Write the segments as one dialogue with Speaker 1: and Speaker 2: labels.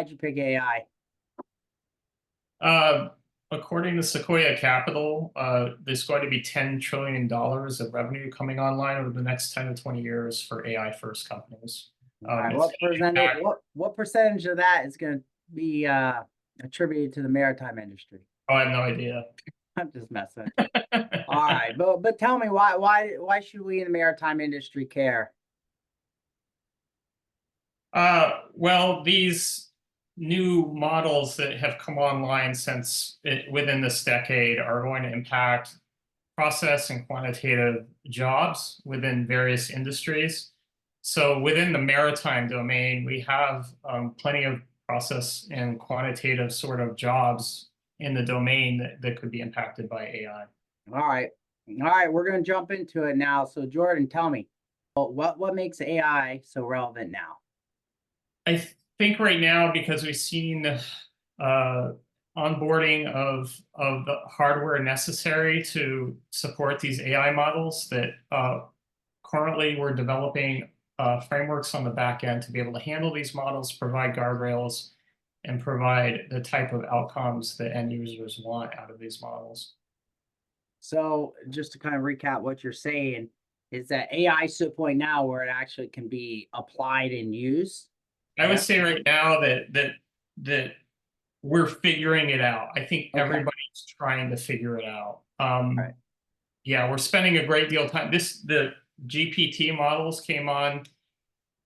Speaker 1: why'd you pick AI?
Speaker 2: According to 𝐖𝐡𝐲 𝐍𝐵𝐝, there's going to be $10 trillion of revenue coming online over the next 10 to 20 years for AI first companies.
Speaker 1: All right, what percentage of that is going to be attributed to the maritime industry?
Speaker 2: Oh, I have no idea.
Speaker 1: I'm just messing with you. All right, but tell me why should we in the maritime industry care?
Speaker 2: Well, these new models that have come online within this decade are going to impact process and quantitative jobs within various industries. So within the maritime domain, we have plenty of process and quantitative sort of jobs in the domain that could be impacted by AI.
Speaker 1: All right, we're going to jump into it now. So Jordan, tell me, what makes AI so relevant now?
Speaker 2: I think right now, because we've seen onboarding of the hardware necessary to support these AI models, that currently we're developing frameworks on the back end to be able to handle these models, provide guardrails, and provide the type of outcomes that end users want out of these models.
Speaker 1: So just to kind of recap what you're saying, is that AI is to a point now where it actually can be applied and used?
Speaker 2: I would say right now that we're figuring it out. I think everybody's trying to figure it out.
Speaker 1: Right.
Speaker 2: Yeah, we're spending a great deal of time. The GPT models came on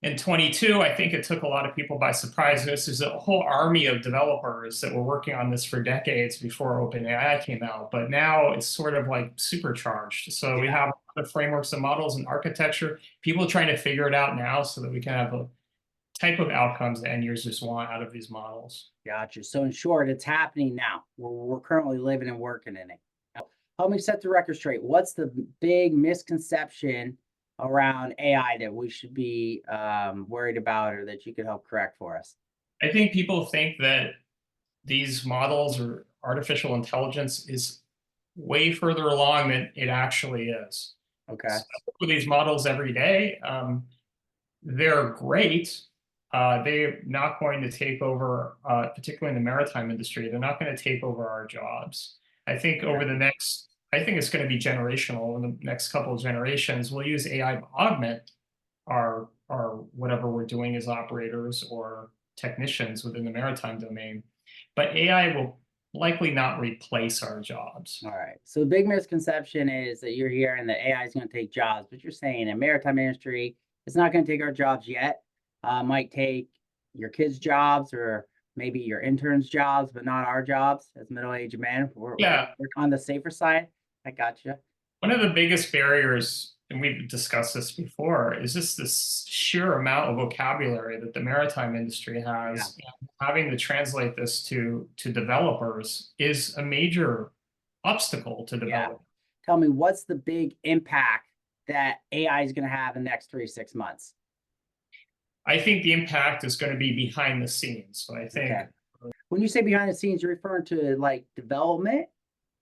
Speaker 2: in 22. I think it took a lot of people by surprise. This is a whole army of developers that were working on this for decades before OpenAI came out. But now it's sort of like supercharged. So we have the frameworks and models and architecture. People are trying to figure it out now so that we can have a type of outcomes that end users want out of these models.
Speaker 1: Gotcha. So in short, it's happening now. We're currently living and working in it. Now, help me set the record straight. What's the big misconception around AI that we should be worried about, or that you could help correct for us?
Speaker 2: I think people think that these models or artificial intelligence is way further along than it actually is.
Speaker 1: Okay.
Speaker 2: So with these models every day, they're great. They're not going to take over, particularly in the maritime industry, they're not going to take over our jobs. I think I think it's going to be generational. In the next couple of generations, we'll use AI to augment our whatever we're doing as operators or technicians within the maritime domain. But AI will likely not replace our jobs.
Speaker 1: All right. So the big misconception is that you're hearing that AI is going to take jobs, but you're saying in maritime industry, it's not going to take our jobs yet. Might take your kids' jobs or maybe your interns' jobs, but not our jobs as middle-aged men. We're on the safer side. I gotcha.
Speaker 2: One of the biggest barriers, and we've discussed this before, is just this sheer amount of vocabulary that the maritime industry has. Yeah. And having to translate this to developers is a major obstacle to development.
Speaker 1: Yeah. Tell me, what's the big impact that AI is going to have in the next 3 to 6 months?
Speaker 2: I think the impact is going to be behind the scenes. So I think
Speaker 1: when you say behind the scenes, you're referring to like development,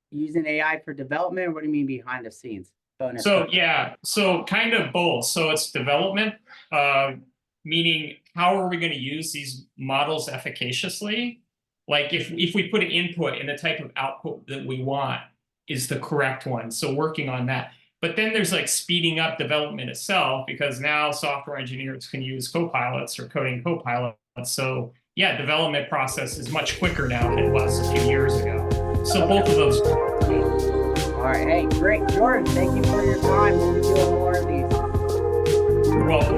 Speaker 1: using AI for development. What do you mean behind the scenes?
Speaker 2: So kind of both. So it's development, meaning how are we going to use these models efficaciously? Like if we put an input and the type of output that we want is the correct one. So working on that. But then there's like speeding up development itself, because now software engineers can use copilots or coding copilots. So yeah, development process is much quicker now than it was a few years ago. So both of those.
Speaker 1: All right, hey, great. Jordan, thank you for your time. We'll be doing more of these.
Speaker 2: You're welcome.